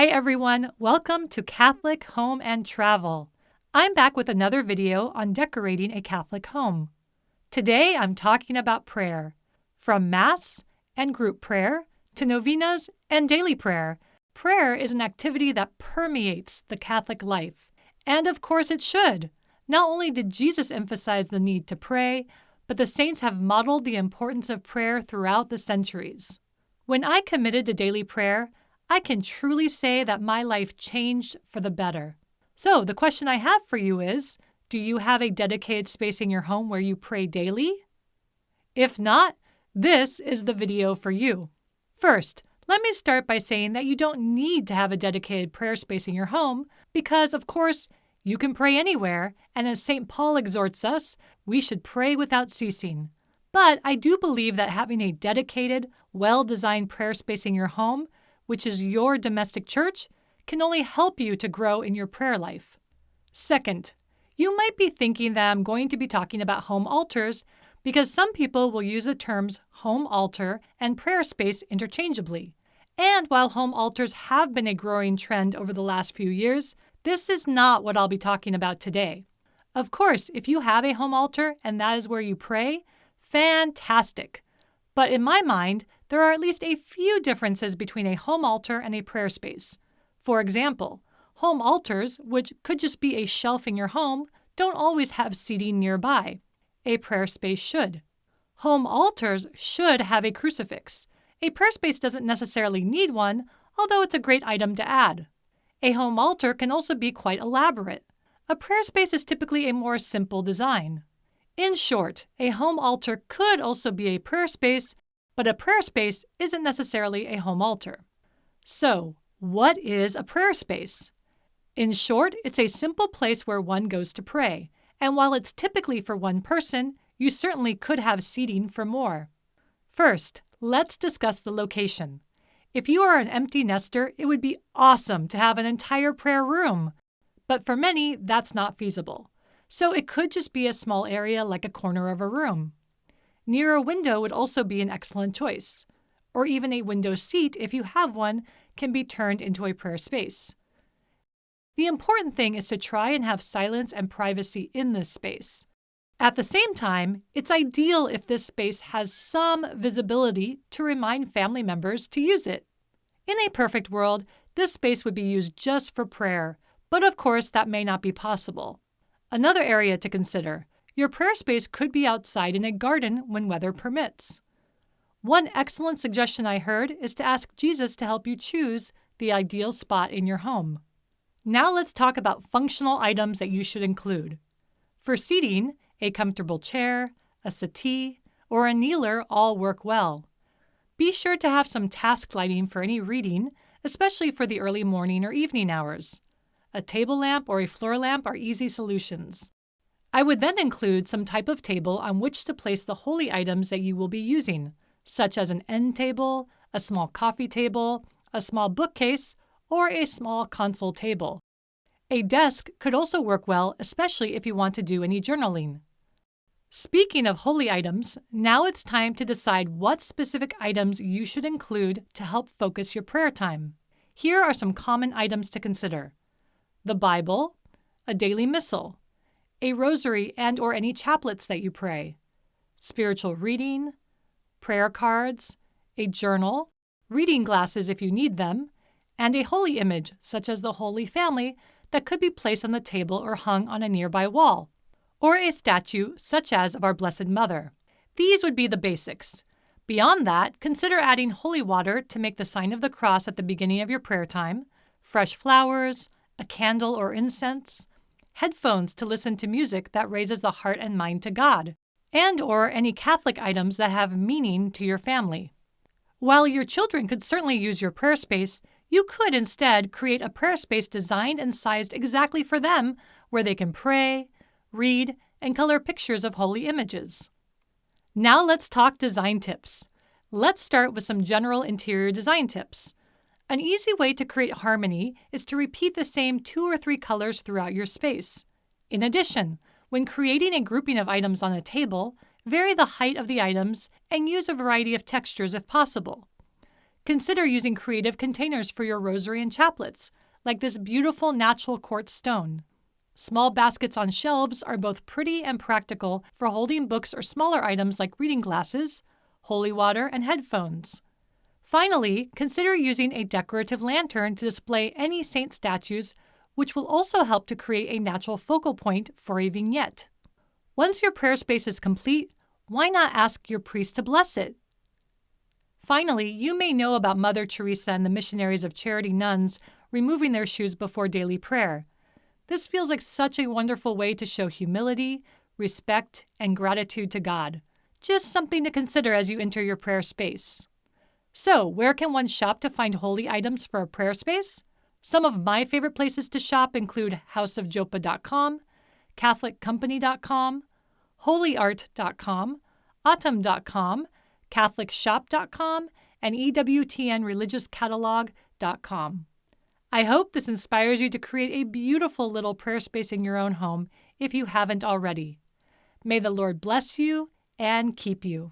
Hi everyone, welcome to Catholic Home and Travel. I'm back with another video on decorating a Catholic home. Today I'm talking about prayer. From Mass and group prayer to novenas and daily prayer, prayer is an activity that permeates the Catholic life. And of course it should. Not only did Jesus emphasize the need to pray, but the saints have modeled the importance of prayer throughout the centuries. When I committed to daily prayer, I can truly say that my life changed for the better. So the question I have for you is, do you have a dedicated space in your home where you pray daily? If not, this is the video for you. First, let me start by saying that you don't need to have a dedicated prayer space in your home because, of course, you can pray anywhere, and as St. Paul exhorts us, we should pray without ceasing. But I do believe that having a dedicated, well-designed prayer space in your home, which is your domestic church, can only help you to grow in your prayer life. Second, you might be thinking that I'm going to be talking about home altars because some people will use the terms home altar and prayer space interchangeably. And while home altars have been a growing trend over the last few years, this is not what I'll be talking about today. Of course, if you have a home altar and that is where you pray, fantastic. But in my mind, there are at least a few differences between a home altar and a prayer space. For example, home altars, which could just be a shelf in your home, don't always have seating nearby. A prayer space should. Home altars should have a crucifix. A prayer space doesn't necessarily need one, although it's a great item to add. A home altar can also be quite elaborate. A prayer space is typically a more simple design. In short, a home altar could also be a prayer space, but a prayer space isn't necessarily a home altar. So, what is a prayer space? In short, it's a simple place where one goes to pray, and while it's typically for one person, you certainly could have seating for more. First, let's discuss the location. If you are an empty nester, it would be awesome to have an entire prayer room, but for many, that's not feasible. So it could just be a small area like a corner of a room. Near a window would also be an excellent choice, or even a window seat, if you have one, can be turned into a prayer space. The important thing is to try and have silence and privacy in this space. At the same time, it's ideal if this space has some visibility to remind family members to use it. In a perfect world, this space would be used just for prayer, but of course that may not be possible. Another area to consider, your prayer space could be outside in a garden when weather permits. One excellent suggestion I heard is to ask Jesus to help you choose the ideal spot in your home. Now let's talk about functional items that you should include. For seating, a comfortable chair, a settee, or a kneeler all work well. Be sure to have some task lighting for any reading, especially for the early morning or evening hours. A table lamp or a floor lamp are easy solutions. I would then include some type of table on which to place the holy items that you will be using, such as an end table, a small coffee table, a small bookcase, or a small console table. A desk could also work well, especially if you want to do any journaling. Speaking of holy items, now it's time to decide what specific items you should include to help focus your prayer time. Here are some common items to consider: the Bible, a daily missal, a rosary and/or any chaplets that you pray, spiritual reading, prayer cards, a journal, reading glasses if you need them, and a holy image such as the Holy Family that could be placed on the table or hung on a nearby wall, or a statue such as of our Blessed Mother. These would be the basics. Beyond that, consider adding holy water to make the sign of the cross at the beginning of your prayer time, fresh flowers, a candle or incense, headphones to listen to music that raises the heart and mind to God, and/or any Catholic items that have meaning to your family. While your children could certainly use your prayer space, you could instead create a prayer space designed and sized exactly for them, where they can pray, read, and color pictures of holy images. Now let's talk design tips. Let's start with some general interior design tips. An easy way to create harmony is to repeat the same 2 or 3 colors throughout your space. In addition, when creating a grouping of items on a table, vary the height of the items and use a variety of textures if possible. Consider using creative containers for your rosary and chaplets, like this beautiful natural quartz stone. Small baskets on shelves are both pretty and practical for holding books or smaller items like reading glasses, holy water, and headphones. Finally, consider using a decorative lantern to display any saint statues, which will also help to create a natural focal point for a vignette. Once your prayer space is complete, why not ask your priest to bless it? Finally, you may know about Mother Teresa and the missionaries of charity nuns removing their shoes before daily prayer. This feels like such a wonderful way to show humility, respect, and gratitude to God. Just something to consider as you enter your prayer space. So, where can one shop to find holy items for a prayer space? Some of my favorite places to shop include houseofjopa.com, catholiccompany.com, holyart.com, autumn.com, catholicshop.com, and ewtnreligiouscatalog.com. I hope this inspires you to create a beautiful little prayer space in your own home if you haven't already. May the Lord bless you and keep you.